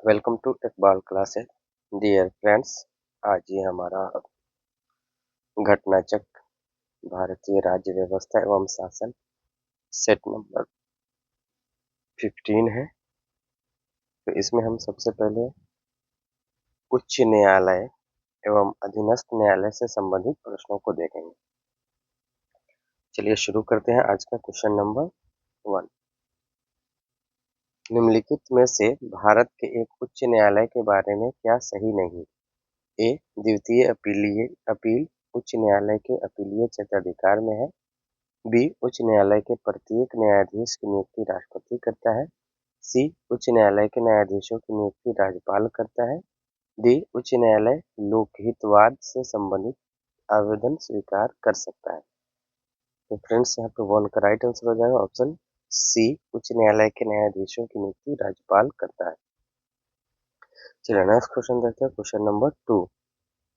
Welcome to Iqbal classes dear friends. आज ये हमारा घटनाचक्र भारतीय राज्य व्यवस्था एवं शासन सेट नंबर 15 है। तो इसमें हम सबसे पहले उच्च न्यायालय एवं अधीनस्थ न्यायालय से संबंधित प्रश्नों को देखेंगे। चलिए शुरू करते हैं आज का क्वेश्चन नंबर 1। निम्नलिखित में से भारत के एक उच्च न्यायालय के बारे में क्या सही नहीं? ए, द्वितीय अपील उच्च न्यायालय के अपीलीय क्षेत्राधिकार में है। बी, उच्च न्यायालय के प्रत्येक न्यायाधीश की नियुक्ति राष्ट्रपति करता है। सी, उच्च न्यायालय के न्यायाधीशों की नियुक्ति राज्यपाल करता है। डी, उच्च न्यायालय लोकहितवाद से संबंधित आवेदन स्वीकार कर सकता है। तो फ्रेंड्स यहाँ पे 1 का राइट आंसर हो जाएगा ऑप्शन सी, उच्च न्यायालय के न्यायाधीशों की नियुक्ति राज्यपाल करता है। चलिए नेक्स्ट क्वेश्चन देखते हैं, क्वेश्चन नंबर 2।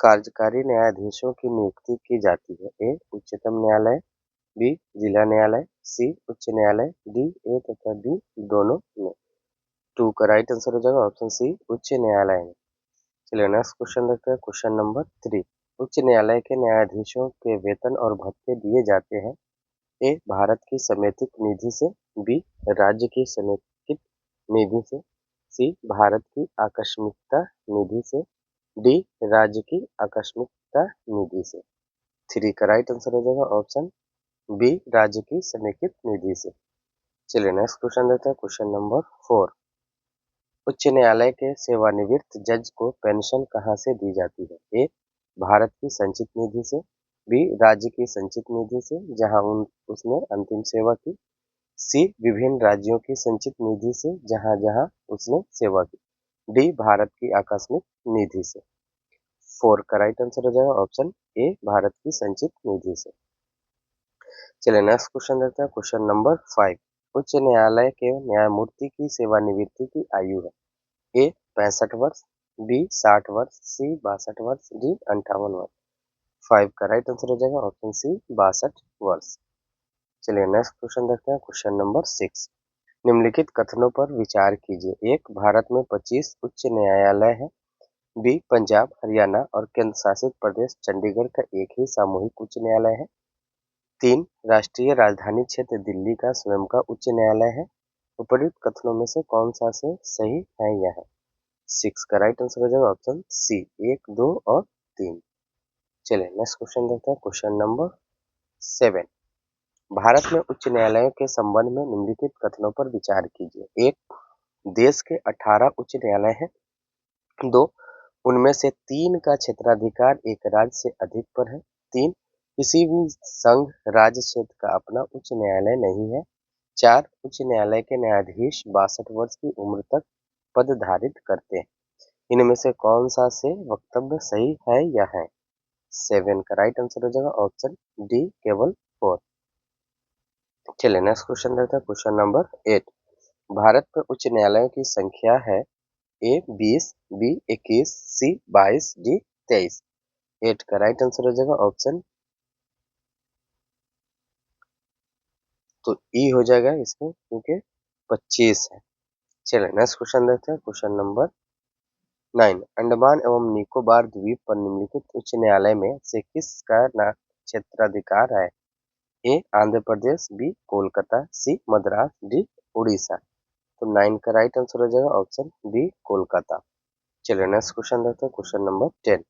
कार्यकारी न्यायाधीशों की नियुक्ति की जाती है। ए, उच्चतम न्यायालय, बी, जिला न्यायालय, सी, उच्च न्यायालय, डी, ए तथा बी दोनों में। 2 का राइट आंसर हो जाएगा ऑप्शन सी, उच्च न्यायालय में। चलिए नेक्स्ट क्वेश्चन देखते हैं, क्वेश्चन नंबर 3। उच्च न्यायालय के न्यायाधीशों के वेतन और भत्ते दिए जाते हैं। ए, भारत की समेकित निधि से, बी, राज्य की समेकित निधि से, सी, भारत की आकस्मिकता निधि से, डी, राज्य की आकस्मिकता निधि से। 3 का राइट आंसर हो जाएगा ऑप्शन बी, राज्य की समेकित निधि से। चलिए नेक्स्ट क्वेश्चन देखते हैं, क्वेश्चन नंबर 4। उच्च न्यायालय के सेवानिवृत्त जज को पेंशन कहाँ से दी जाती है? ए, भारत की संचित निधि से, बी, राज्य की संचित निधि से जहां उसने अंतिम सेवा की, सी, विभिन्न राज्यों की संचित निधि से जहां जहां उसने सेवा की, डी, भारत की आकस्मिक निधि से। 4 का राइट आंसर हो जाएगा ऑप्शन ए, भारत की संचित निधि से। चलिए नेक्स्ट क्वेश्चन देखते हैं, क्वेश्चन नंबर 5। उच्च न्यायालय के न्यायमूर्ति की सेवानिवृत्ति की आयु है। ए, 65 वर्ष, बी, 60 वर्ष, सी, 62 वर्ष, डी, 58 वर्ष। 5 का राइट आंसर हो जाएगा ऑप्शन सी, 62 वर्ष। चलिए नेक्स्ट क्वेश्चन देखते हैं, क्वेश्चन नंबर 6। निम्नलिखित कथनों पर विचार कीजिए। एक, भारत में 25 उच्च न्यायालय है। बी, पंजाब, हरियाणा और केंद्र शासित प्रदेश चंडीगढ़ का एक ही सामूहिक उच्च न्यायालय है। 3, राष्ट्रीय राजधानी क्षेत्र दिल्ली का स्वयं का उच्च न्यायालय है। उपर्युक्त कथनों में से कौन सा से सही है या है? 6 का राइट आंसर हो जाएगा ऑप्शन सी, 1, 2 और 3। चलिए नेक्स्ट क्वेश्चन देखते हैं, क्वेश्चन नंबर 7। भारत में उच्च न्यायालयों के संबंध में निम्नलिखित कथनों पर विचार कीजिए। 1, देश के 18 उच्च न्यायालय हैं। 2, उनमें से 3 का क्षेत्राधिकार एक राज्य से अधिक पर है। 3, किसी भी संघ राज्य क्षेत्र का अपना उच्च न्यायालय नहीं है। 4, उच्च न्यायालय के न्यायाधीश 62 वर्ष की उम्र तक पद धारित करते हैं। इनमें से कौन सा से वक्तव्य सही है या है? 7 का राइट आंसर हो जाएगा ऑप्शन डी, केवल 4। चलिए नेक्स्ट क्वेश्चन देखते हैं, क्वेश्चन नंबर 8। भारत में उच्च न्यायालयों की संख्या है। ए, 20, बी, 21, सी, 22, डी, 23। 8 का राइट आंसर हो जाएगा ऑप्शन तो ई हो जाएगा इसमें, क्योंकि 25 है। चलिए नेक्स्ट क्वेश्चन देखते हैं, क्वेश्चन नंबर 9। अंडमान एवं निकोबार द्वीप पर निम्नलिखित उच्च न्यायालय में से किसका क्षेत्राधिकार है? ए, आंध्र प्रदेश, बी, कोलकाता, सी, मद्रास, डी, उड़ीसा। तो 9 का राइट आंसर हो जाएगा ऑप्शन बी, कोलकाता। चलिए नेक्स्ट क्वेश्चन देखते हैं, क्वेश्चन नंबर 10।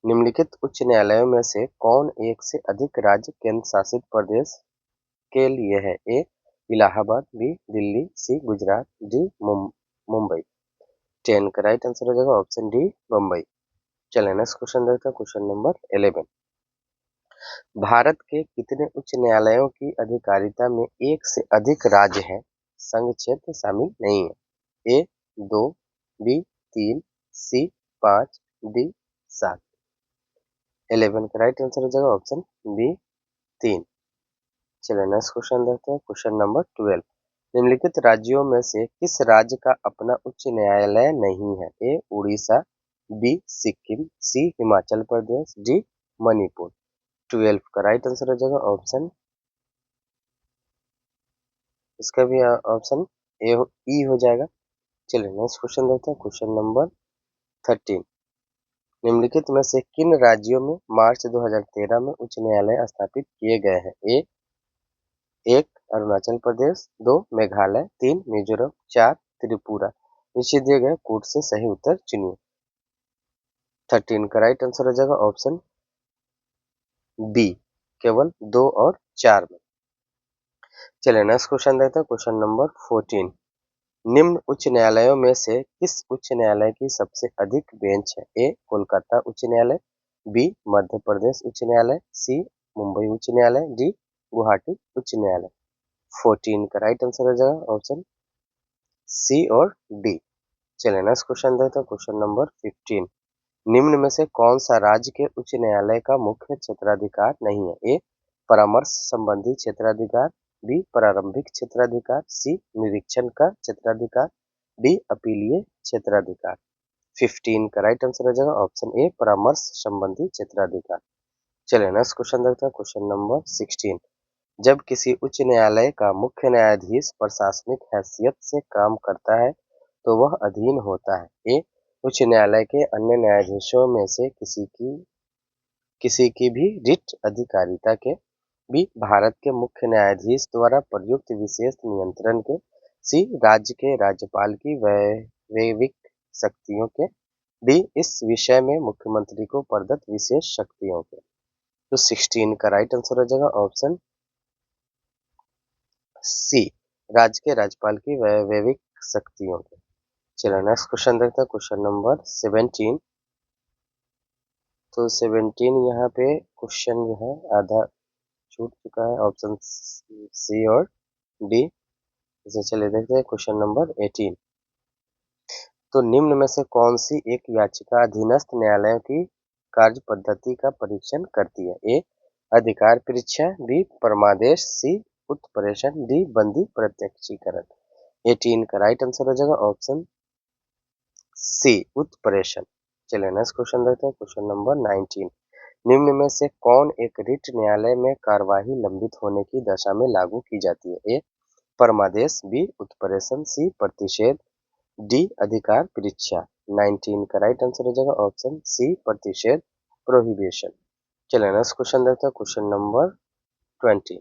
निम्नलिखित उच्च न्यायालयों में से कौन एक से अधिक राज्य केंद्र शासित प्रदेश के लिए है? ए, इलाहाबाद, बी, दिल्ली, सी, गुजरात, डी, मुंबई। 10 का राइट आंसर हो जाएगा ऑप्शन डी, मुंबई। चलिए नेक्स्ट क्वेश्चन देखते हैं, क्वेश्चन नंबर 11। भारत के कितने उच्च न्यायालयों की अधिकारिता में एक से अधिक राज्य हैं? संघ क्षेत्र शामिल नहीं है। ए, 2, बी, 3, सी, 5, डी, 7। 11 का राइट आंसर हो जाएगा ऑप्शन बी, 3। चलिए नेक्स्ट क्वेश्चन देखते हैं, क्वेश्चन नंबर 12। निम्नलिखित राज्यों में से किस राज्य का अपना उच्च न्यायालय नहीं है? ए, उड़ीसा, बी, सिक्किम, सी, हिमाचल प्रदेश, डी, मणिपुर। 12 का राइट आंसर हो जाएगा ऑप्शन, इसका भी ऑप्शन ए, ई हो जाएगा। चलिए नेक्स्ट क्वेश्चन देखते हैं, क्वेश्चन नंबर 13। निम्नलिखित में से किन राज्यों में मार्च 2013 में उच्च न्यायालय स्थापित किए गए हैं? ए 1 अरुणाचल प्रदेश, 2 मेघालय, 3 मिजोरम, 4 त्रिपुरा। नीचे दिए गए कोड से सही उत्तर चुनिए। 13 का राइट आंसर हो जाएगा ऑप्शन बी, केवल 2 और 4 में। चलिए नेक्स्ट क्वेश्चन देखते हैं, क्वेश्चन नंबर 14। निम्न उच्च न्यायालयों में से किस उच्च न्यायालय की सबसे अधिक बेंच है? ए कोलकाता उच्च न्यायालय, बी मध्य प्रदेश उच्च न्यायालय, सी मुंबई उच्च न्यायालय, डी गुवाहाटी उच्च न्यायालय। 14 का राइट आंसर हो जाएगा ऑप्शन सी और डी। चलिए नेक्स्ट क्वेश्चन देखते हैं, क्वेश्चन नंबर 15। निम्न में से कौन सा राज्य के उच्च न्यायालय का मुख्य क्षेत्राधिकार नहीं है? ए परामर्श संबंधी क्षेत्राधिकार, बी प्रारंभिक क्षेत्राधिकार, सी निरीक्षण का क्षेत्राधिकार, डी अपीलीय क्षेत्राधिकार। 15 का राइट आंसर हो जाएगा ऑप्शन ए परामर्श संबंधी क्षेत्राधिकार। चलिए नेक्स्ट क्वेश्चन देखते हैं, क्वेश्चन नंबर 16। जब किसी उच्च न्यायालय का मुख्य न्यायाधीश प्रशासनिक हैसियत से काम करता है तो वह अधीन होता है? ए उच्च न्यायालय के अन्य न्यायाधीशों में से किसी की भी रिट अधिकारिता के, बी भारत के मुख्य न्यायाधीश द्वारा प्रयुक्त विशेष नियंत्रण के, सी राज्य के राज्यपाल की वैयक्तिक शक्तियों के, डी इस विषय में मुख्यमंत्री को प्रदत्त विशेष शक्तियों के। तो 16 का राइट आंसर हो जाएगा ऑप्शन सी राज्य के राज्यपाल की वैयक्तिक शक्तियों के। चलो नेक्स्ट क्वेश्चन देखते हैं, क्वेश्चन नंबर 17। तो 17 यहाँ पे क्वेश्चन जो है आधा छूट चुका है, ऑप्शन सी और डी। इसे चलिए देखते हैं, क्वेश्चन नंबर 18। तो निम्न में से कौन सी एक याचिका अधीनस्थ न्यायालयों की कार्य पद्धति का परीक्षण करती है? ए अधिकार परीक्षा, बी परमादेश, सी उत्प्रेषण, डी बंदी प्रत्यक्षीकरण। 18 का राइट आंसर हो जाएगा ऑप्शन सी उत्प्रेषण। चलिए नेक्स्ट क्वेश्चन देखते हैं, क्वेश्चन नंबर 19। निम्न में से कौन एक रिट न्यायालय में कार्यवाही लंबित होने की दशा में लागू की जाती है? ए परमादेश, बी उत्प्रेषण, सी प्रतिषेध, डी अधिकार परीक्षा। 19 का राइट आंसर हो जाएगा ऑप्शन सी प्रतिषेध प्रोहिबिशन। चलिए नेक्स्ट क्वेश्चन देखते हैं, क्वेश्चन नंबर 20।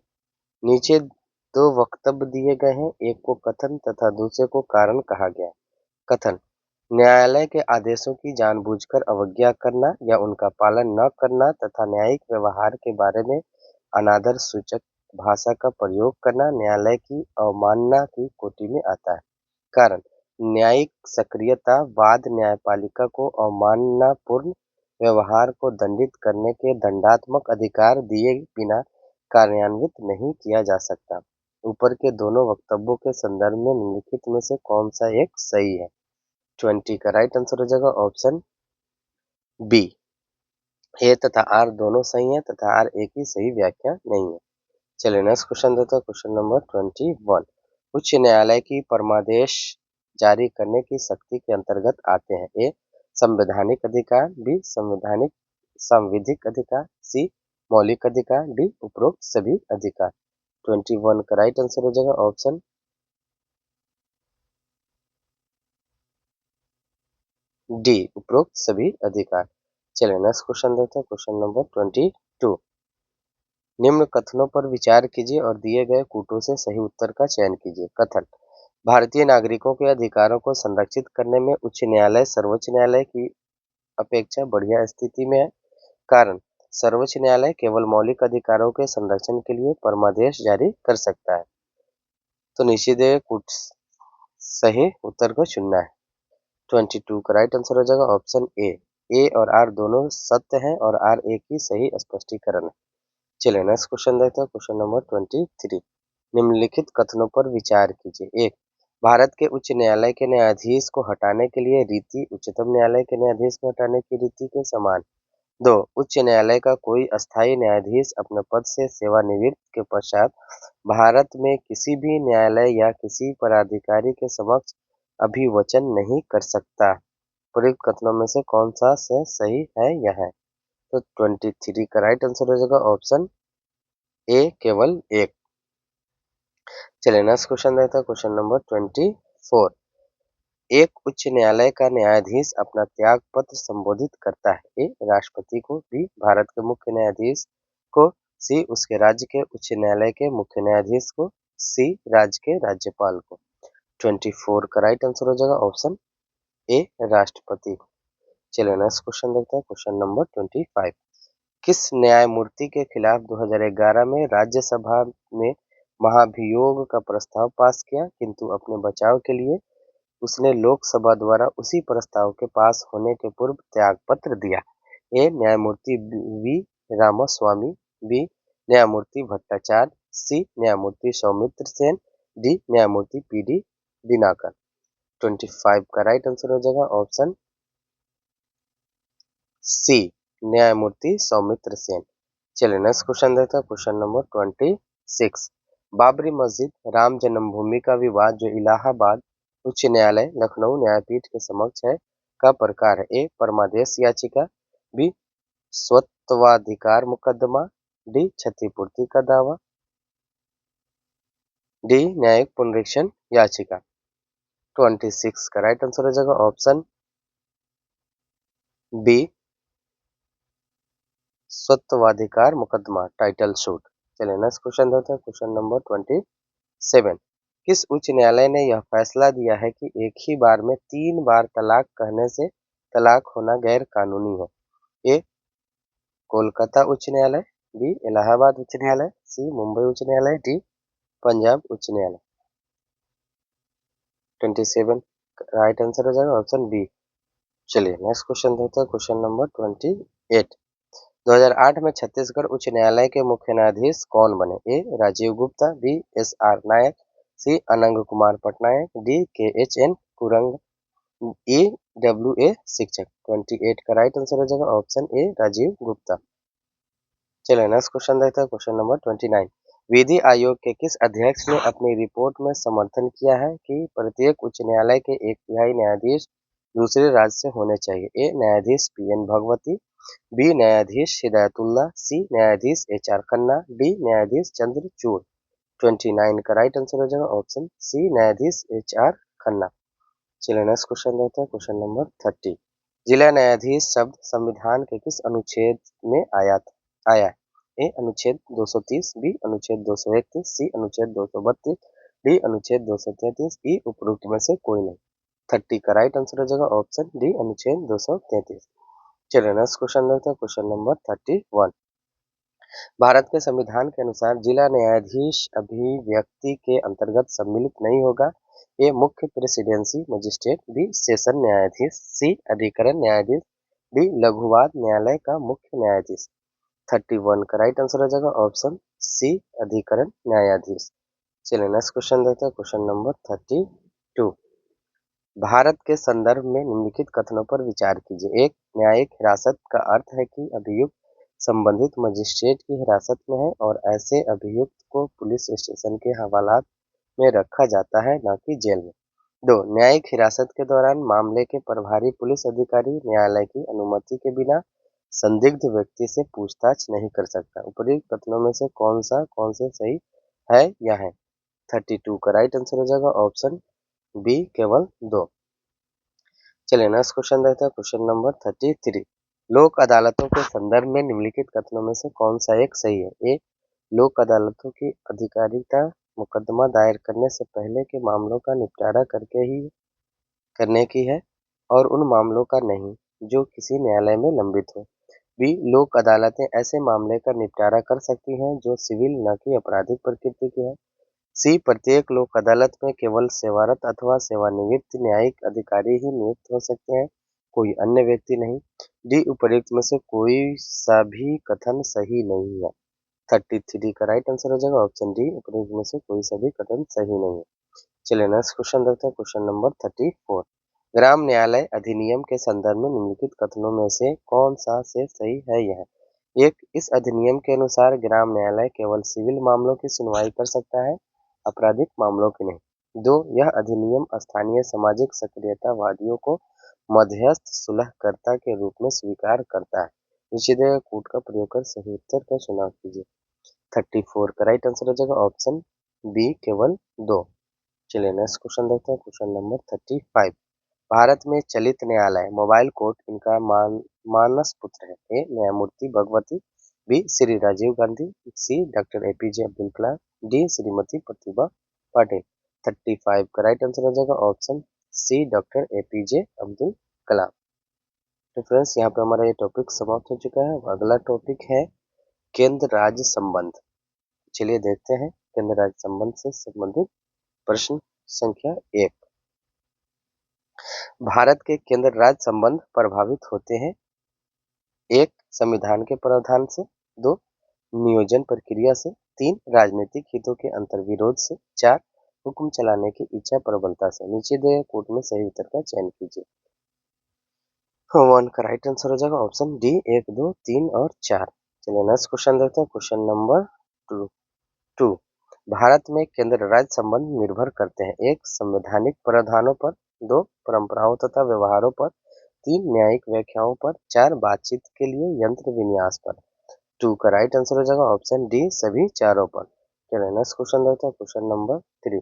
नीचे दो वक्तव्य दिए गए हैं, एक को कथन तथा दूसरे को कारण कहा गया है। कथन न्यायालय के आदेशों की जानबूझकर अवज्ञा करना या उनका पालन न करना तथा न्यायिक व्यवहार के बारे में अनादर सूचक भाषा का प्रयोग करना न्यायालय की अवमानना की कोटि में आता है। कारण न्यायिक सक्रियता वाद न्यायपालिका को अवमाननापूर्ण व्यवहार को दंडित करने के दंडात्मक अधिकार दिए बिना कार्यान्वित नहीं किया जा सकता। ऊपर के दोनों वक्तव्यों के संदर्भ में निम्नलिखित में से कौन सा एक सही है? 20 का राइट आंसर हो जाएगा ऑप्शन बी। ए तथा आर दोनों सही है तथा आर एक ही सही व्याख्या नहीं है। चलिए नेक्स्ट क्वेश्चन देते हैं, क्वेश्चन नंबर 21। उच्च न्यायालय की परमादेश जारी करने की शक्ति के अंतर्गत आते हैं? ए संवैधानिक अधिकार, बी संवैधानिक सांविधिक अधिकार, सी मौलिक अधिकार, डी उपरोक्त सभी अधिकार। 21 का राइट आंसर हो जाएगा ऑप्शन डी उपरोक्त सभी अधिकार। चलिए नेक्स्ट क्वेश्चन देखते हैं, क्वेश्चन नंबर 22। निम्न कथनों पर विचार कीजिए और दिए गए कूटों से सही उत्तर का चयन कीजिए। कथन भारतीय नागरिकों के अधिकारों को संरक्षित करने में उच्च न्यायालय सर्वोच्च न्यायालय की अपेक्षा बढ़िया स्थिति में है। कारण सर्वोच्च न्यायालय केवल मौलिक अधिकारों के संरक्षण के लिए परमादेश जारी कर सकता है। तो नीचे दिए कूट सही उत्तर को चुनना है। 22 का राइट आंसर हो जाएगा ऑप्शन ए। ए और आर दोनों सत्य हैं और आर एक ही सही स्पष्टीकरण है। चलिए नेक्स्ट क्वेश्चन देखते हैं, क्वेश्चन नंबर 23। निम्नलिखित कथनों पर विचार कीजिए। एक भारत के उच्च न्यायालय के न्यायाधीश को हटाने के लिए रीति उच्चतम न्यायालय के न्यायाधीश को हटाने की रीति के समान। 2 उच्च न्यायालय का कोई अस्थायी न्यायाधीश अपने पद से सेवानिवृत्त के पश्चात भारत में किसी भी न्यायालय या किसी पदाधिकारी के समक्ष अभिवचन नहीं कर सकता। प्रयुक्त कथनों में से कौन सा से सही है यह है? तो 23 का राइट आंसर हो जाएगा ऑप्शन ए केवल एक। चलिए नेक्स्ट क्वेश्चन देखते हैं, क्वेश्चन नंबर 24। एक उच्च न्यायालय का न्यायाधीश अपना त्याग पत्र संबोधित करता है। ए राष्ट्रपति को, बी भारत के मुख्य न्यायाधीश को, सी उसके राज्य के उच्च न्यायालय के मुख्य न्यायाधीश को, सी राज्य के राज्यपाल को। 24 का राइट आंसर हो जाएगा ऑप्शन ए राष्ट्रपति को। चलिए नेक्स्ट क्वेश्चन देखते हैं, क्वेश्चन नंबर 25। किस न्यायमूर्ति के खिलाफ 2011 में राज्यसभा में महाभियोग का प्रस्ताव पास किया, किंतु अपने बचाव के लिए उसने लोकसभा द्वारा उसी प्रस्ताव के पास होने के पूर्व त्यागपत्र दिया? ए न्यायमूर्ति वी रामास्वामी, बी न्यायमूर्ति भट्टाचार्य, सी न्यायमूर्ति सौमित्र सेन, डी न्यायमूर्ति पी डी दिनाकर। 25 का राइट आंसर हो जाएगा ऑप्शन सी न्यायमूर्ति सौमित्र सेन। चलिए नेक्स्ट क्वेश्चन देखते हैं, क्वेश्चन नंबर 26। बाबरी मस्जिद राम जन्मभूमि का विवाद जो इलाहाबाद उच्च न्यायालय लखनऊ न्यायपीठ के समक्ष है का प्रकार है? ए परमादेश याचिका, बी स्वत्वाधिकार मुकदमा, डी क्षतिपूर्ति का दावा, डी न्यायिक पुनरीक्षण याचिका। 26 का राइट आंसर हो जाएगा ऑप्शन बी स्वत्वाधिकार मुकदमा टाइटल सूट। चलिए नेक्स्ट क्वेश्चन देखते हैं, क्वेश्चन नंबर 27। किस उच्च न्यायालय ने यह फैसला दिया है कि एक ही बार में 3 बार तलाक कहने से तलाक होना गैर कानूनी है? ए कोलकाता उच्च न्यायालय, बी इलाहाबाद उच्च न्यायालय, सी मुंबई उच्च न्यायालय, डी पंजाब उच्च न्यायालय। 27 राइट आंसर हो जाएगा ऑप्शन बी। चलिए नेक्स्ट क्वेश्चन देखते हैं, क्वेश्चन नंबर 28। 2008 में छत्तीसगढ़ उच्च न्यायालय के मुख्य न्यायाधीश कौन बने? A Rajiv Gupta, B S R Nayak, C Anang Kumar Patnaik, D K H N Kurang, E W A Shikshak. 28 का राइट आंसर हो जाएगा ऑप्शन ए राजीव गुप्ता। चलिए नेक्स्ट क्वेश्चन देखते हैं, क्वेश्चन नंबर 29। विधि आयोग के किस अध्यक्ष ने अपनी रिपोर्ट में समर्थन किया है कि प्रत्येक उच्च न्यायालय के 1/3 न्यायाधीश दूसरे राज्य से होने चाहिए? ए न्यायाधीश पी एन भगवती, बी न्यायाधीश हिदायतुल्ला, सी न्यायाधीश एच आर खन्ना, डी न्यायाधीश चंद्रचूड़। 29 का राइट आंसर हो जाएगा ऑप्शन सी न्यायाधीश एच आर खन्ना। चलिए नेक्स्ट क्वेश्चन देखते हैं, क्वेश्चन नंबर 30। जिला न्यायाधीश शब्द संविधान के किस अनुच्छेद में आया है? ए अनुच्छेद 230, बी अनुच्छेद 231, सी अनुच्छेद 232, डी अनुच्छेद 233, ई उपरोक्त में से कोई नहीं। 30 का राइट आंसर हो जाएगा ऑप्शन डी अनुच्छेद 233। चलिए नेक्स्ट क्वेश्चन देखते हैं, क्वेश्चन नंबर 31। भारत के संविधान के अनुसार जिला न्यायाधीश अभिव्यक्ति के अंतर्गत सम्मिलित नहीं होगा? ए मुख्य प्रेसिडेंसी मजिस्ट्रेट, बी सेशन न्यायाधीश, सी अधिकरण न्यायाधीश, डी लघुवाद न्यायालय का मुख्य न्यायाधीश। 31 का राइट आंसर हो जाएगा ऑप्शन सी अधिकरण न्यायाधीश। चलिए नेक्स्ट क्वेश्चन देखते हैं, क्वेश्चन नंबर 32। भारत के संदर्भ में निम्नलिखित कथनों पर विचार कीजिए। एक न्यायिक हिरासत का अर्थ है कि अभियुक्त संबंधित मजिस्ट्रेट की हिरासत में है और ऐसे अभियुक्त को पुलिस स्टेशन के हवालात में रखा जाता है, न कि जेल में। 2 न्यायिक हिरासत के दौरान मामले के प्रभारी पुलिस अधिकारी न्यायालय की अनुमति के बिना संदिग्ध व्यक्ति से पूछताछ नहीं कर सकता। उपरोक्त कथनों में से कौन से सही है या है? 32 का राइट आंसर हो जाएगा ऑप्शन बी केवल 2। चलिए नेक्स्ट क्वेश्चन देखते हैं, क्वेश्चन नंबर 33। लोक अदालतों के संदर्भ में निम्नलिखित कथनों में से कौन सा एक सही है? ए लोक अदालतों की अधिकारिता मुकदमा दायर करने से पहले के मामलों का निपटारा करने की है और उन मामलों का नहीं जो किसी न्यायालय में लंबित हो। बी लोक अदालतें ऐसे मामले का निपटारा कर सकती हैं जो सिविल न कि आपराधिक प्रकृति के हैं। सी प्रत्येक लोक अदालत में केवल सेवारत अथवा सेवानिवृत्त न्यायिक अधिकारी ही नियुक्त हो सकते हैं, कोई अन्य व्यक्ति नहीं। डी उपर्युक्त में से कोई सा भी कथन सही नहीं है। 33 का राइट आंसर हो जाएगा ऑप्शन डी उपर्युक्त में से कोई सा भी कथन सही नहीं है। चलिए नेक्स्ट क्वेश्चन देखते हैं, क्वेश्चन नंबर 34। ग्राम न्यायालय अधिनियम के संदर्भ में निम्नलिखित कथनों में से कौन सा से सही है यह? एक इस अधिनियम के अनुसार ग्राम न्यायालय केवल सिविल मामलों की सुनवाई कर सकता है, आपराधिक मामलों की नहीं। 2 यह अधिनियम स्थानीय सामाजिक सक्रियतावादियों को मध्यस्थ सुलहकर्ता के रूप में स्वीकार करता है। नीचे दिए गए कूट का प्रयोग कर सही उत्तर का चुनाव कीजिए। 34 का राइट आंसर हो जाएगा ऑप्शन बी केवल 2। चलिए नेक्स्ट क्वेश्चन देखते हैं, क्वेश्चन नंबर 35। भारत में चलित न्यायालय मोबाइल कोर्ट इनका मानस पुत्र है। ए न्यायमूर्ति Bhagwati, B Shri Rajiv Gandhi, C doctor APJ Abdul Kalam, D Shrimati Pratibha Patil. 35 का राइट आंसर हो जाएगा option C doctor APJ Abdul Kalam. तो फ्रेंड्स यहाँ पे हमारा ये टॉपिक समाप्त हो चुका है। अगला टॉपिक है केंद्र राज्य संबंध। चलिए देखते हैं केंद्र राज्य संबंध से संबंधित प्रश्न संख्या 1। भारत के केंद्र राज्य संबंध प्रभावित होते हैं 1 संविधान के प्रावधान से, 2 नियोजन प्रक्रिया से, 3 राजनीतिक हितों के अंतर्विरोध से, 4 हुक्म चलाने की इच्छा प्रबलता से। नीचे दिए कोट में सही उत्तर का चयन कीजिए। 1 का राइट आंसर हो जाएगा ऑप्शन डी 1, 2, 3 और 4। चलिए नेक्स्ट क्वेश्चन देखते हैं। Question number 2। भारत में केंद्र राज्य संबंध निर्भर करते हैं 1 संवैधानिक प्रावधानों पर, 2 परंपराओं तथा व्यवहारों पर, 3 न्यायिक व्याख्याओं पर, 4 बातचीत के लिए यंत्र विन्यास पर। 2 का राइट आंसर हो जाएगा ऑप्शन डी सभी चारों पर। चलिए नेक्स्ट क्वेश्चन देखते हैं। Question number 3।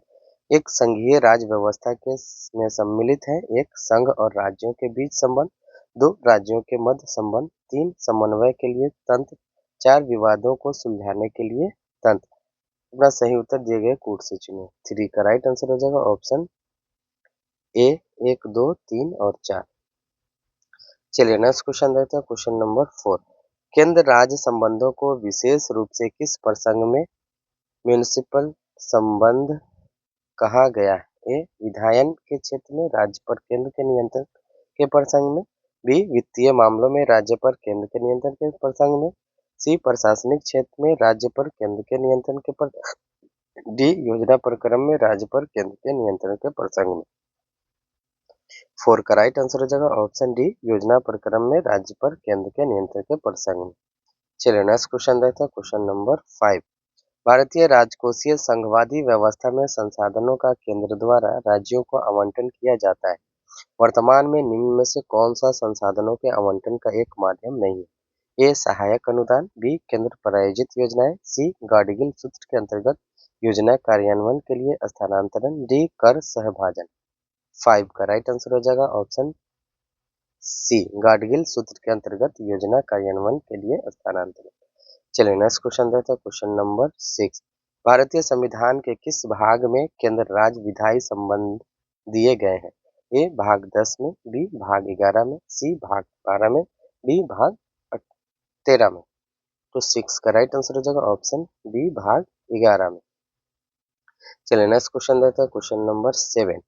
एक संघीय राज्य व्यवस्था के में सम्मिलित है 1 संघ और राज्यों के बीच संबंध, 2 राज्यों के मध्य संबंध, 3 समन्वय के लिए तंत्र, 4 विवादों को सुलझाने के लिए तंत्र। अपना सही उत्तर दिए गए कोड से चुनिए। 3 का राइट आंसर हो जाएगा ऑप्शन ए 1, 2, 3 और 4। चलिए नेक्स्ट क्वेश्चन देखते हैं। Question number 4। केंद्र राज्य संबंधों को विशेष रूप से किस प्रसंग में म्युनिसिपल संबंध कहा गया है? ए विधायन के क्षेत्र में राज्य पर केंद्र के नियंत्रण के प्रसंग में, बी वित्तीय मामलों में राज्य पर केंद्र के नियंत्रण के प्रसंग में, सी प्रशासनिक क्षेत्र में राज्य पर केंद्र के नियंत्रण के प्रसंग, डी योजना प्रक्रम में राज्य पर केंद्र के नियंत्रण के प्रसंग में। 4 का राइट आंसर हो जाएगा ऑप्शन डी योजना प्रक्रम में राज्य पर केंद्र के नियंत्रण के प्रसंग में। चलिए नेक्स्ट क्वेश्चन देखते हैं। Question number 5। भारतीय राजकोषीय संघवादी व्यवस्था में संसाधनों का केंद्र द्वारा राज्यों को आवंटन किया जाता है। वर्तमान में निम्न में से कौन सा संसाधनों के आवंटन का एक माध्यम नहीं है? ए सहायक अनुदान, बी केंद्र प्रायोजित योजनाएं, सी गाडगिल सूत्र के अंतर्गत योजना कार्यान्वयन के लिए स्थानांतरण, डी कर सहभाजन। 5 का राइट आंसर हो जाएगा ऑप्शन सी गाडगिल सूत्र के अंतर्गत योजना कार्यान्वयन के लिए स्थानांतरण। चलिए नेक्स्ट क्वेश्चन देखते हैं। Question number 6। भारतीय संविधान के किस भाग में केंद्र राज्य विधायी संबंध दिए गए हैं? ए भाग 10 में, बी भाग 11 में, सी भाग 12 में, डी भाग 13 में। तो 6 का राइट आंसर हो जाएगा ऑप्शन बी भाग 11 में। चलिए नेक्स्ट क्वेश्चन देखते हैं। Question number 7।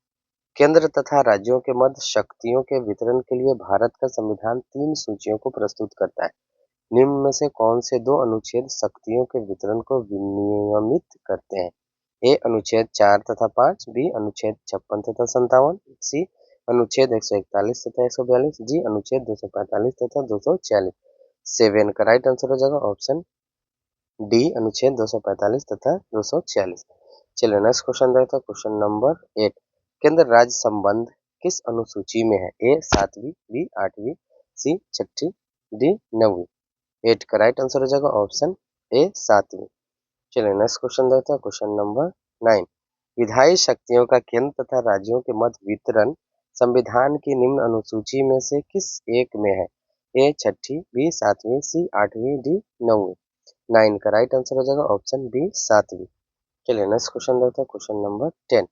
केंद्र तथा राज्यों के मध्य शक्तियों के वितरण के लिए भारत का संविधान 3 सूचियों को प्रस्तुत करता है। निम्न में से कौन से 2 अनुच्छेद शक्तियों के वितरण को विनियमित करते हैं? ए अनुच्छेद 4 तथा 5, बी अनुच्छेद 56 तथा 57, सी अनुच्छेद 141 तथा 142, जी अनुच्छेद 245 तथा 246। 7 का राइट आंसर हो जाएगा ऑप्शन डी अनुच्छेद 245 तथा 246। चलिए नेक्स्ट क्वेश्चन देखते हैं। Question number 8। केंद्र राज्य संबंध किस अनुसूची में है? ए 7वीं, बी 8वीं, सी 6ठी, डी 9वीं। 8 का राइट आंसर हो जाएगा ऑप्शन ए 7वीं। चलिए नेक्स्ट क्वेश्चन देखते हैं। Question number 9। विधायी शक्तियों का केंद्र तथा राज्यों के मध्य वितरण संविधान की निम्न अनुसूची में से किस एक में है? ए 6ठी, बी 7वीं, सी 8वीं, डी 9वीं। 9 का राइट आंसर हो जाएगा ऑप्शन बी 7वीं। चलिए नेक्स्ट क्वेश्चन देखते हैं। Question number 10।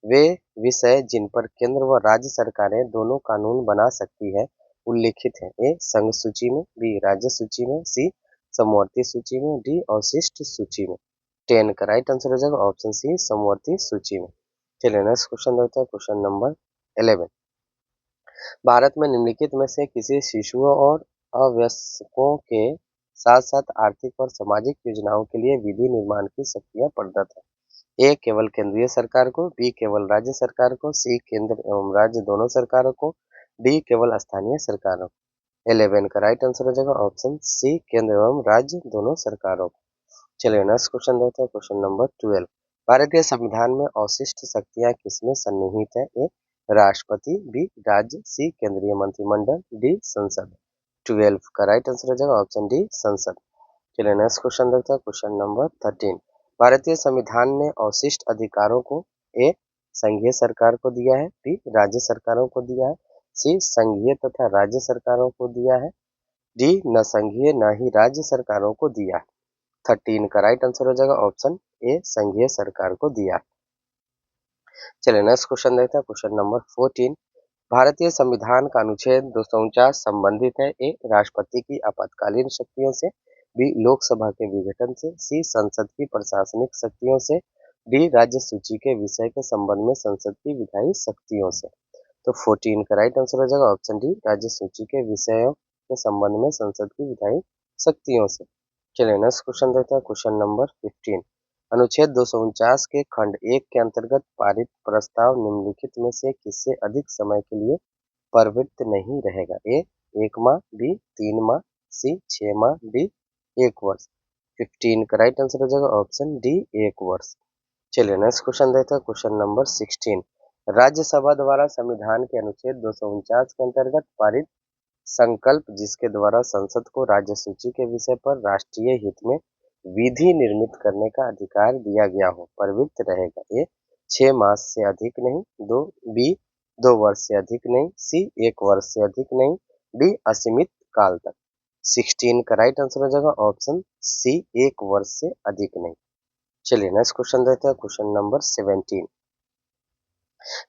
वे विषय जिन पर केंद्र व राज्य सरकारें दोनों कानून बना सकती है उल्लिखित है। ए संघ सूची में, बी राज्य सूची में, सी समवर्ती सूची में, डी अवशिष्ट सूची में। 10 का राइट आंसर हो जाएगा ऑप्शन सी समवर्ती सूची में। चलिए नेक्स्ट क्वेश्चन देखते हैं। Question number 11। भारत में निम्नलिखित में से किसी शिशुओं और अवयस्कों के साथ साथ आर्थिक और सामाजिक योजनाओं के लिए विधि निर्माण की शक्तियां प्रदत्त है? ए केवल केंद्रीय सरकार को, बी केवल राज्य सरकार को, सी केंद्र एवं राज्य दोनों सरकारों को, डी केवल स्थानीय सरकारों को। 11 का राइट आंसर हो जाएगा ऑप्शन सी केंद्र एवं राज्य दोनों सरकारों को। चलिए नेक्स्ट क्वेश्चन देखते हैं। Question number 12। भारतीय संविधान में अवशिष्ट शक्तियां किसमें सन्निहित है? ए राष्ट्रपति, बी राज्य, सी केंद्रीय मंत्रिमंडल, डी संसद। 12 का राइट आंसर हो जाएगा ऑप्शन डी संसद। चलिए नेक्स्ट क्वेश्चन देखते हैं। Question number 13। भारतीय संविधान ने अवशिष्ट अधिकारों को ए संघीय सरकार को दिया है, बी राज्य सरकारों को दिया है, सी संघीय तथा राज्य सरकारों को दिया है, डी न संघीय न ही राज्य सरकारों को दिया है। 13 का राइट आंसर हो जाएगा ऑप्शन ए संघीय सरकार को दिया है। चलिए नेक्स्ट क्वेश्चन देखते हैं, क्वेश्चन नंबर 14। भारतीय संविधान का अनुच्छेद 249 संबंधित है ए राष्ट्रपति की आपातकालीन शक्तियों से, बी लोकसभा के विघटन से, सी संसद की प्रशासनिक शक्तियों से, डी राज्य सूची के विषय के संबंध में संसद की विधायी शक्तियों से। तो 14 का राइट आंसर हो जाएगा ऑप्शन डी राज्य सूची के विषयों के संबंध में संसद की विधायी शक्तियों से। चलिए नेक्स्ट क्वेश्चन देखते हैं, क्वेश्चन नंबर 15। अनुच्छेद 249 के खंड 1 के अंतर्गत पारित प्रस्ताव निम्नलिखित में से किससे अधिक समय के लिए प्रवृत्त नहीं रहेगा? ए 1 माह, बी 3 माह, सी 6 माह, डी 1 वर्ष। 15 का राइट आंसर हो जाएगा ऑप्शन डी 1 वर्ष। चलिए नेक्स्ट क्वेश्चन देखते हैं, क्वेश्चन नंबर 16। राज्यसभा द्वारा संविधान के अनुच्छेद 249 के अंतर्गत पारित संकल्प जिसके द्वारा संसद को राज्य सूची के विषय पर राष्ट्रीय हित में विधि निर्मित करने का अधिकार दिया गया हो प्रवृत्त रहेगा? ए 6 मास से अधिक नहीं, दो बी 2 वर्ष से अधिक नहीं, सी 1 वर्ष से अधिक नहीं, डी असीमित काल तक। 16 का राइट आंसर हो जाएगा ऑप्शन सी 1 वर्ष से अधिक नहीं। चलिए नेक्स्ट क्वेश्चन देखते हैं, क्वेश्चन नंबर 17।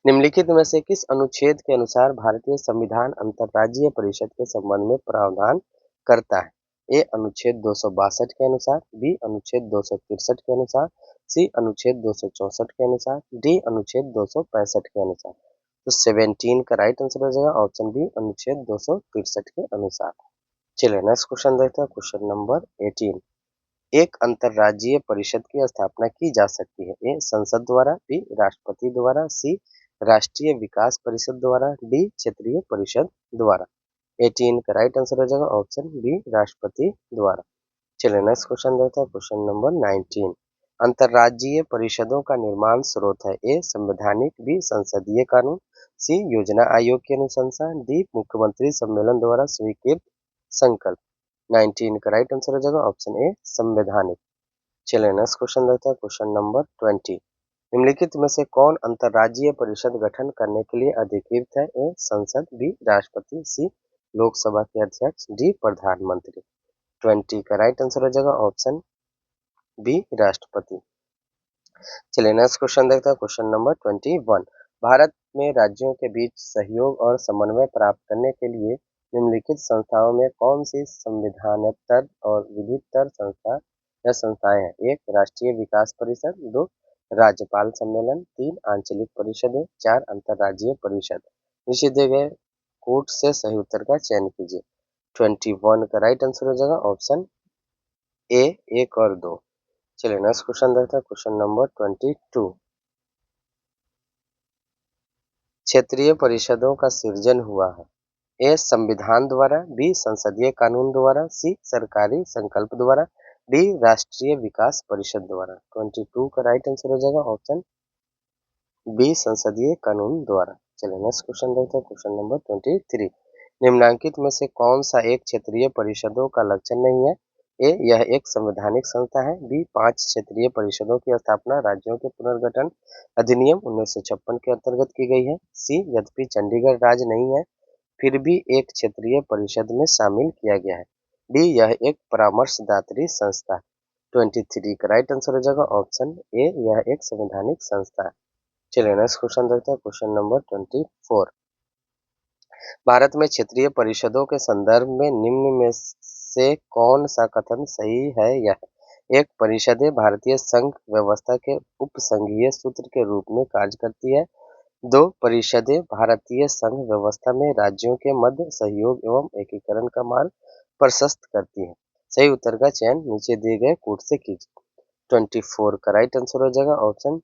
निम्नलिखित में से किस अनुच्छेद के अनुसार भारतीय संविधान अंतर्राज्यीय परिषद के संबंध में प्रावधान करता है? ए अनुच्छेद 262 के अनुसार, बी अनुच्छेद 263 के अनुसार, सी अनुच्छेद 264 के अनुसार, डी अनुच्छेद 265 के अनुसार। तो 17 का राइट आंसर हो जाएगा ऑप्शन बी अनुच्छेद 263 के अनुसार। चलिए नेक्स्ट क्वेश्चन देखते हैं, क्वेश्चन नंबर 18। एक अंतर्राज्यीय परिषद की स्थापना की जा सकती है? ए संसद द्वारा, बी राष्ट्रपति द्वारा, सी राष्ट्रीय विकास परिषद द्वारा, डी क्षेत्रीय परिषद द्वारा। 18 का राइट आंसर हो जाएगा ऑप्शन बी राष्ट्रपति द्वारा। चलिए नेक्स्ट क्वेश्चन देखते हैं, क्वेश्चन नंबर 19। अंतर्राज्यीय परिषदों का निर्माण स्रोत है? ए संवैधानिक, बी संसदीय कानून, सी योजना आयोग की अनुशंसा, डी मुख्यमंत्री सम्मेलन द्वारा स्वीकृत संकल्प। 19 का राइट आंसर हो जाएगा ऑप्शन ए संवैधानिक। चलिए नेक्स्ट क्वेश्चन देखते हैं, क्वेश्चन नंबर 20। निम्नलिखित में से कौन अंतर्राज्यीय परिषद गठन करने के लिए अधिकृत है? ए संसद, बी राष्ट्रपति, सी लोकसभा के अध्यक्ष, डी प्रधानमंत्री। 20 का राइट आंसर हो जाएगा ऑप्शन बी राष्ट्रपति। चलिए नेक्स्ट क्वेश्चन देखते हैं, क्वेश्चन नंबर 21। भारत में राज्यों के बीच सहयोग और समन्वय प्राप्त करने के लिए निम्नलिखित संस्थाओं में कौन सी संविधानेतर और विधितर संस्था या संस्थाएं हैं? एक राष्ट्रीय विकास परिषद, दो राज्यपाल सम्मेलन, तीन आंचलिक परिषदें, चार अंतर्राज्यीय परिषद। नीचे दिए गए कोट से सही उत्तर का चयन कीजिए। 21 का राइट आंसर हो जाएगा ऑप्शन ए 1 और 2। चलिए नेक्स्ट क्वेश्चन देखते हैं, क्वेश्चन नंबर 22। क्षेत्रीय परिषदों का सृजन हुआ है? ए संविधान द्वारा, बी संसदीय कानून द्वारा, सी सरकारी संकल्प द्वारा, डी राष्ट्रीय विकास परिषद द्वारा। 22 का राइट आंसर हो जाएगा ऑप्शन बी संसदीय कानून द्वारा। चलिए नेक्स्ट क्वेश्चन देखते हैं, क्वेश्चन नंबर 23। निम्नलिखित में से कौन सा एक क्षेत्रीय परिषदों का लक्षण नहीं है? ए यह एक संवैधानिक संस्था है, बी 5 क्षेत्रीय परिषदों की स्थापना राज्यों के पुनर्गठन अधिनियम 1956 के अंतर्गत की गई है, सी यद्यपि चंडीगढ़ राज्य नहीं है फिर भी एक क्षेत्रीय परिषद में शामिल किया गया है, डी यह एक परामर्शदात्री संस्था है। 23 का राइट आंसर हो जाएगा ऑप्शन ए यह एक संवैधानिक संस्था है। चलिए नेक्स्ट क्वेश्चन देखते हैं, क्वेश्चन नंबर 24। भारत में क्षेत्रीय परिषदों के संदर्भ में निम्न में से कौन सा कथन सही है? यह एक परिषदें भारतीय संघ व्यवस्था के उपसंघीय सूत्र के रूप में कार्य करती है, दो परिषदें भारतीय संघ व्यवस्था में राज्यों के मध्य सहयोग एवं एकीकरण का मार्ग प्रशस्त करती है। सही उत्तर का चयन नीचे दिए गए कोड से कीजिए। 24 का राइट आंसर हो जाएगा ऑप्शन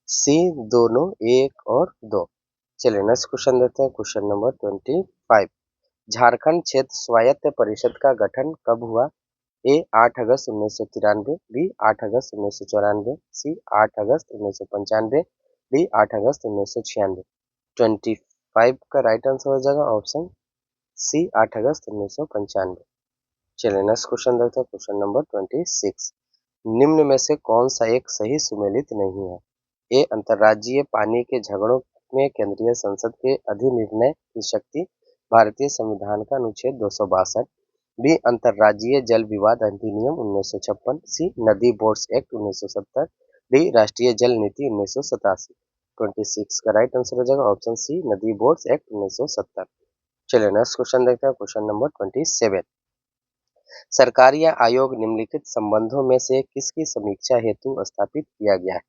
सी दोनों 1 और 2। चलिए नेक्स्ट क्वेश्चन देखते हैं, क्वेश्चन नंबर 25। झारखंड क्षेत्र स्वायत्त परिषद का गठन कब हुआ? ए 8 अगस्त 1993, बी 8 अगस्त 1994, सी 8 अगस्त 1995, डी 8 अगस्त 1996। 25 का राइट आंसर हो जाएगा ऑप्शन सी 8 अगस्त 1995। चलिए नेक्स्ट क्वेश्चन देखते हैं, क्वेश्चन नंबर 26। निम्न में से कौन सा एक सही सुमेलित नहीं है? ए अंतर्राज्यीय पानी के झगड़ों में केंद्रीय संसद के अधिनिर्णय की शक्ति, भारतीय संविधान का अनुच्छेद 262। बी अंतर्राज्यीय जल विवाद अधिनियम 1956। सी नदी बोर्ड्स एक्ट 1970। डी राष्ट्रीय जल नीति 1987। 26 का राइट आंसर हो जाएगा ऑप्शन सी नदी बोर्ड्स एक्ट 1970। चलिए नेक्स्ट क्वेश्चन देखते हैं, क्वेश्चन नंबर 27। सरकार या आयोग निम्नलिखित संबंधों में से किसकी समीक्षा हेतु स्थापित किया गया है?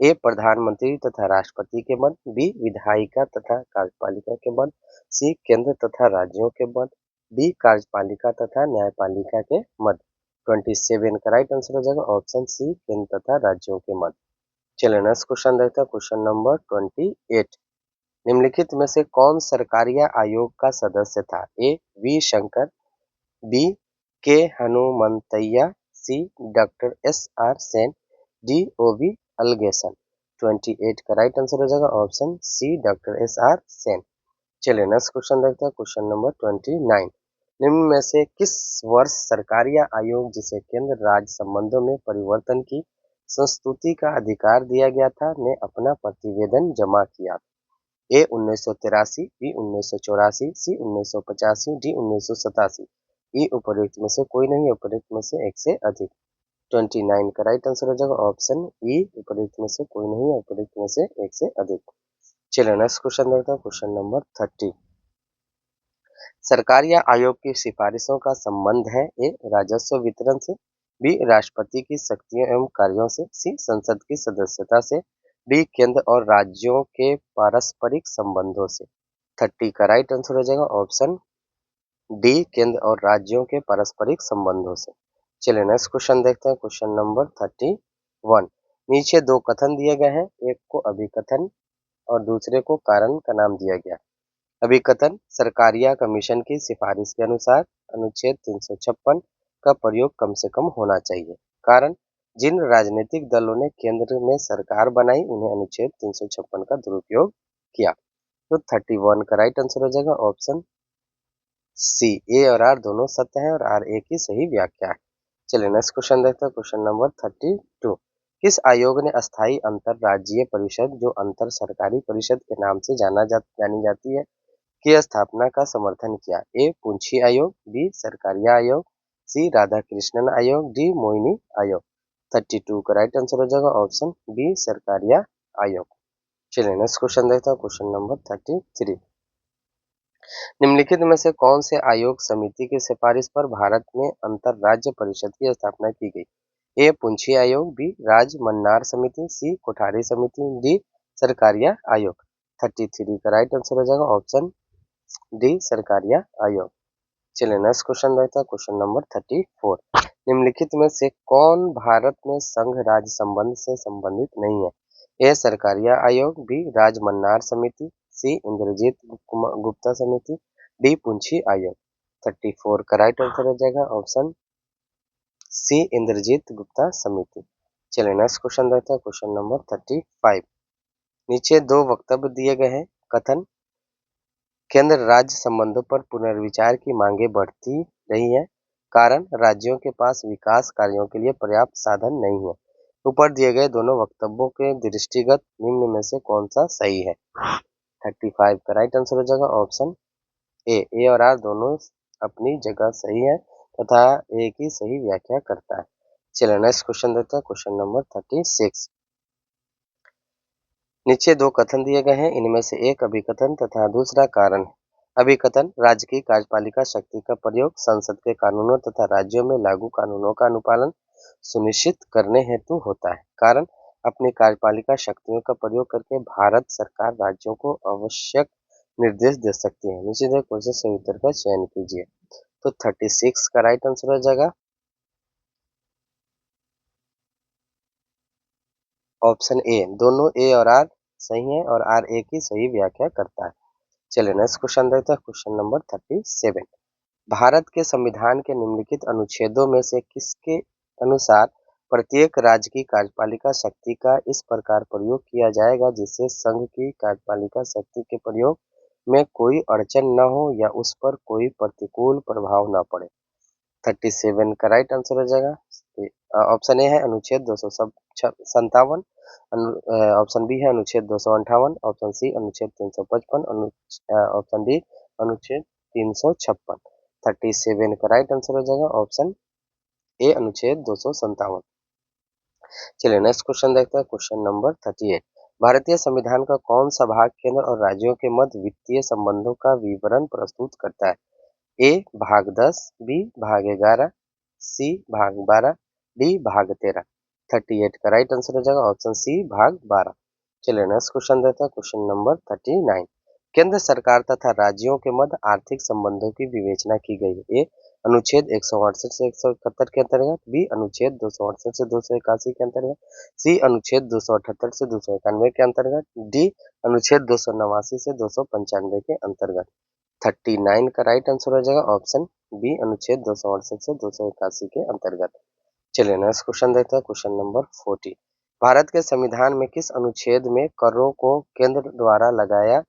ए प्रधानमंत्री तथा राष्ट्रपति के मध्य, बी विधायिका तथा कार्यपालिका के मध्य, सी केंद्र तथा राज्यों के मध्य, डी कार्यपालिका तथा न्यायपालिका के मध्य। 27 का राइट आंसर हो जाएगा ऑप्शन सी केंद्र तथा राज्यों के मध्य। चलिए नेक्स्ट क्वेश्चन देखते हैं, क्वेश्चन नंबर 28। निम्नलिखित में से कौन सरकारी आयोग का सदस्य था? A V Shankar, B K Hanumanthaiya, C doctor S R Sen, D O V Alagesan. 28 का राइट आंसर हो जाएगा option C doctor S R Sen. चलिए नेक्स्ट क्वेश्चन देखते हैं, क्वेश्चन नंबर 29। निम्न में से किस वर्ष सरकारी आयोग जिसे केंद्र राज्य संबंधों में परिवर्तन की संस्तुति का अधिकार दिया गया था ने अपना प्रतिवेदन जमा किया? ए 1983, बी 1984, सी 1985, डी 1987। ई उपर्युक्त में से कोई नहीं, उपर्युक्त में से एक से अधिक। 29 का राइट आंसर हो जाएगा ऑप्शन ई उपर्युक्त में से कोई नहीं, उपर्युक्त में से एक से अधिक। चलिए नेक्स्ट क्वेश्चन देखते हैं, क्वेश्चन नंबर 30। सरकार या आयोग की सिफारिशों का संबंध है? ए राजस्व वितरण से, बी राष्ट्रपति की शक्तियों एवं कार्यों से, सी संसद की सदस्यता से, डी केंद्र और राज्यों के पारस्परिक संबंधों से। 30 का राइट आंसर हो जाएगा ऑप्शन डी केंद्र और राज्यों के पारस्परिक संबंधों से। चलिए नेक्स्ट क्वेश्चन देखते हैं, क्वेश्चन नंबर 31। नीचे दो कथन दिए गए हैं, एक को अभिकथन और दूसरे को कारण का नाम दिया गया। अभिकथन, सरकारिया कमीशन की सिफारिश के अनुसार अनुच्छेद 356 का प्रयोग कम से कम होना चाहिए। कारण, जिन राजनीतिक दलों ने केंद्र में सरकार बनाई उन्हें अनुच्छेद 356 का दुरुपयोग किया। तो 31 का राइट आंसर हो जाएगा ऑप्शन सी। ए और आर दोनों सत्य है और आर ए की सही व्याख्या है। चलिए नेक्स्ट क्वेश्चन देखते हैं, क्वेश्चन नंबर 32। किस आयोग ने अस्थायी अंतरराज्यीय परिषद, जो अंतर सरकारी परिषद के नाम से जानी जाती है, की स्थापना का समर्थन किया? ए पुंछी आयोग, बी सरकारिया आयोग, सी राधाकृष्णन आयोग, डी मोइनी आयोग। 32 का राइट आंसर हो जाएगा ऑप्शन बी सरकारिया आयोग। चलिए नेक्स्ट क्वेश्चन देखते हैं, क्वेश्चन नंबर 33। निम्नलिखित में से कौन से आयोग समिति की सिफारिश पर भारत में अंतरराज्य परिषद की स्थापना की गई? ए पुंछी आयोग, बी राज मन्नार समिति, सी कोठारी समिति, डी सरकारिया आयोग। 33 का राइट आंसर हो जाएगा ऑप्शन डी सरकारिया आयोग। चलिए नेक्स्ट क्वेश्चन देखते हैं, क्वेश्चन नंबर 34। निम्नलिखित में से कौन भारत में संघ राज्य संबंध से संबंधित नहीं है? ए सरकारिया आयोग, बी राज मन्नार समिति, सी इंद्रजीत गुप्ता समिति, डी पुंछी आयोग। 34 का राइट आंसर हो जाएगा ऑप्शन सी इंद्रजीत गुप्ता समिति। चलिए नेक्स्ट क्वेश्चन देखते हैं, क्वेश्चन नंबर 35। नीचे दो वक्तव्य दिए गए हैं। कथन, केंद्र राज्य संबंधों पर पुनर्विचार की मांगें बढ़ती रही हैं। कारण, राज्यों के पास विकास कार्यों के लिए पर्याप्त साधन नहीं है। ऊपर दिए गए दोनों वक्तव्यों के दृष्टिगत निम्न में से कौन सा सही है? 35 का राइट आंसर हो जाएगा ऑप्शन ए और आर दोनों अपनी जगह सही है तथा ए की सही व्याख्या करता है। चलिए नेक्स्ट क्वेश्चन देखते हैं, क्वेश्चन नंबर 36। नीचे दो कथन दिए गए हैं, इनमें से एक अभिकथन तथा दूसरा कारण है। अभिकथन, राज्य की कार्यपालिका शक्ति का प्रयोग संसद के कानूनों तथा राज्यों में लागू कानूनों का अनुपालन सुनिश्चित करने हेतु होता है। कारण, अपनी कार्यपालिका शक्तियों का प्रयोग करके भारत सरकार राज्यों को आवश्यक निर्देश दे सकती है। नीचे दिए क्वेश्चन से उत्तर का चयन कीजिए। तो 36 का राइट आंसर हो जाएगा ऑप्शन ए। दोनों ए और आर सही है और आर ए की सही व्याख्या करता है। चलिए नेक्स्ट क्वेश्चन देखते हैं, क्वेश्चन नंबर 37। भारत के संविधान के निम्नलिखित अनुच्छेदों में से किसके अनुसार प्रत्येक राज्य की कार्यपालिका शक्ति का इस प्रकार प्रयोग किया जाएगा जिससे संघ की कार्यपालिका शक्ति के प्रयोग में कोई अड़चन न हो या उस पर कोई प्रतिकूल प्रभाव न पड़े? 37 का राइट आंसर हो जाएगा ऑप्शन ए है अनुच्छेद 257, ऑप्शन बी है अनुच्छेद 258, ऑप्शन सी अनुच्छेद 355, ऑप्शन डी अनुच्छेद 356। 37 का राइट आंसर हो जाएगा ऑप्शन ए अनुच्छेद 257। चलिए नेक्स्ट क्वेश्चन देखते हैं, क्वेश्चन नंबर 38। भारतीय संविधान का कौन सा भाग केंद्र और राज्यों के मध्य वित्तीय संबंधों का विवरण प्रस्तुत करता है? ए भाग 10, बी भाग 11, सी भाग 12, डी भाग 13। 38 का राइट आंसर हो जाएगा ऑप्शन सी भाग 12। चलिए नेक्स्ट क्वेश्चन देते हैं, क्वेश्चन नंबर 39। केंद्र सरकार तथा राज्यों के मध्य आर्थिक संबंधों की विवेचना की गई है। ए अनुच्छेद 168 से 171 के अंतर्गत, बी अनुच्छेद 268 से 281 के अंतर्गत, सी अनुच्छेद 278 से 291 के अंतर्गत, डी अनुच्छेद 289 से 295 के अंतर्गत। 39 का राइट आंसर हो जाएगा ऑप्शन बी अनुच्छेद 268 से 281 के अंतर्गत। चलिए नेक्स्ट क्वेश्चन देखते हैं, क्वेश्चन नंबर 40। भारत के संविधान में किस अनुच्छेद में करों को केंद्र द्वारा लगाया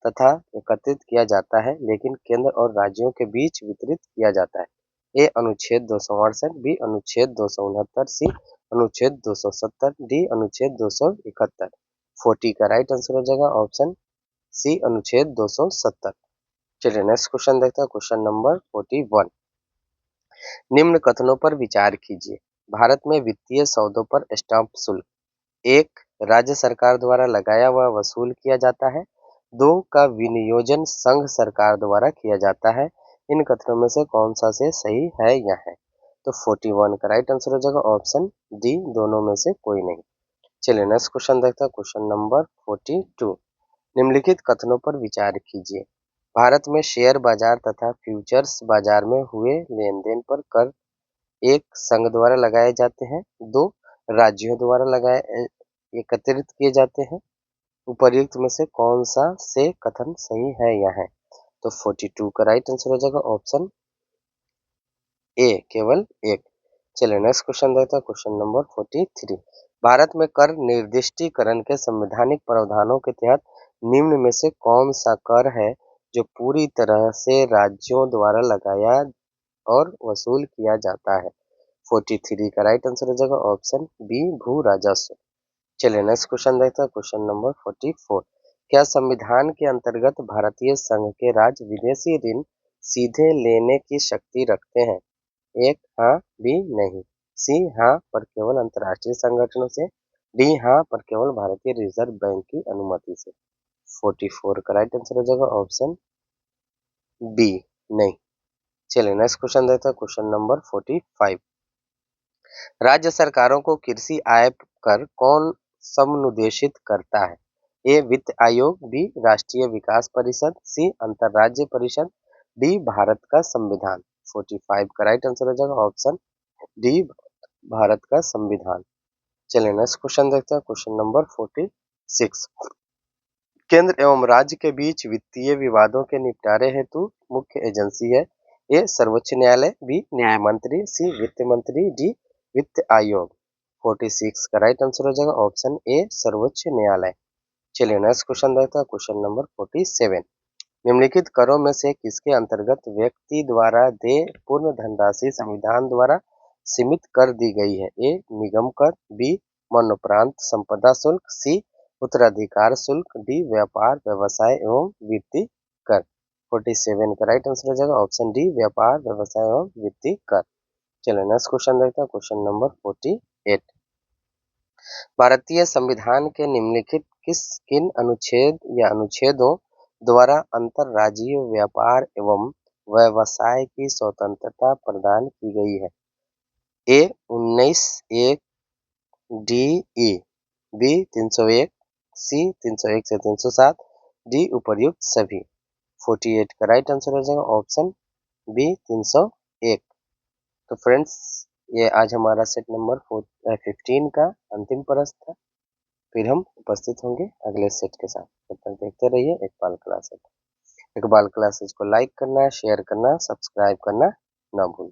तथा एकत्रित किया जाता है लेकिन केंद्र और राज्यों के बीच वितरित किया जाता है? ए अनुच्छेद 268, बी अनुच्छेद 269, सी अनुच्छेद 270, डी अनुच्छेद 271। 40 का राइट आंसर हो जाएगा ऑप्शन सी अनुच्छेद 270। चलिए नेक्स्ट क्वेश्चन देखते हैं, क्वेश्चन नंबर 41। निम्न कथनों पर विचार कीजिए। भारत में वित्तीय सौदों पर स्टाम्प शुल्क, एक राज्य सरकार द्वारा लगाया व वसूल किया जाता है, दो का विनियोजन संघ सरकार द्वारा किया जाता है। इन कथनों में से कौन सा से सही है या है? तो 41 का राइट आंसर हो जाएगा ऑप्शन डी, दोनों में से कोई नहीं। चलिए नेक्स्ट क्वेश्चन देखते हैं, क्वेश्चन नंबर 42। निम्नलिखित कथनों पर विचार कीजिए। भारत में शेयर बाजार तथा फ्यूचर्स बाजार में हुए लेन-देन पर कर एक संघ द्वारा लगाए जाते हैं, दो राज्यों द्वारा एकत्रित किए जाते हैं। उपर्युक्त में से कौन सा से कथन सही है या है? तो 42 का राइट आंसर हो जाएगा ऑप्शन ए, केवल एक। चलिए नेक्स्ट क्वेश्चन देखते हैं, क्वेश्चन नंबर 43। भारत में कर निर्दिष्टीकरण के संवैधानिक प्रावधानों के तहत निम्न में से कौन सा कर है जो पूरी तरह से राज्यों द्वारा लगाया और वसूल किया जाता है? 43 का राइट आंसर हो जाएगा ऑप्शन बी, भू राजस्व। चलिए नेक्स्ट क्वेश्चन देखते हैं, क्वेश्चन नंबर 44। क्या संविधान के अंतर्गत भारतीय संघ के राज्य विदेशी ऋण सीधे लेने की शक्ति रखते हैं? एक हाँ, बी नहीं, सी हाँ पर केवल अंतर्राष्ट्रीय संगठनों से, डी हाँ पर केवल भारतीय रिजर्व बैंक की अनुमति से। 44 का राइट आंसर हो जाएगा ऑप्शन बी, नहीं। चलिए नेक्स्ट क्वेश्चन देखते हैं, क्वेश्चन नंबर 45। राज्य सरकारों को कृषि आय कर कौन समनुदेशित करता है? ए वित्त आयोग, बी राष्ट्रीय विकास परिषद, सी अंतर्राज्य परिषद, डी भारत का संविधान। 45 का राइट आंसर हो जाएगा ऑप्शन डी, भारत का संविधान। चलिए नेक्स्ट क्वेश्चन देखते हैं, क्वेश्चन नंबर 46। केंद्र एवं राज्य के बीच वित्तीय विवादों के निपटारे हेतु मुख्य एजेंसी है? ए सर्वोच्च न्यायालय, बी न्याय मंत्री, सी वित्त मंत्री, डी वित्त आयोग। 46 का राइट आंसर हो जाएगा ऑप्शन ए सर्वोच्च न्यायालय। चलिए नेक्स्ट क्वेश्चन देखते हैं, क्वेश्चन नंबर 47। निम्नलिखित करों में से किसके अंतर्गत व्यक्ति द्वारा देय पूर्ण धनराशि संविधान द्वारा सीमित कर दी गई है? ए निगम कर, बी मरणोपरांत संपदा शुल्क, सी उत्तराधिकार शुल्क, डी व्यापार व्यवसाय एवं वृत्ति कर। 47 का राइट आंसर हो जाएगा ऑप्शन डी, व्यापार व्यवसाय एवं वृत्ति कर। चलिए नेक्स्ट क्वेश्चन देखते हैं, क्वेश्चन नंबर 48। भारतीय संविधान के निम्नलिखित किन अनुच्छेद या अनुच्छेदों द्वारा अंतरराज्यीय व्यापार एवं व्यवसाय की स्वतंत्रता प्रदान की गई है? ए 19 एक डी ई, बी 301, सी 301 से 307, डी उपर्युक्त सभी। 48 का राइट आंसर हो जाएगा ऑप्शन बी 301। तो फ्रेंड्स ये आज हमारा सेट नंबर 15 का अंतिम प्रश्न था। फिर हम उपस्थित होंगे अगले सेट के साथ। तब तक देखते रहिए इकबाल क्लासेज। इकबाल क्लासेज को लाइक करना, शेयर करना, सब्सक्राइब करना ना भूलें।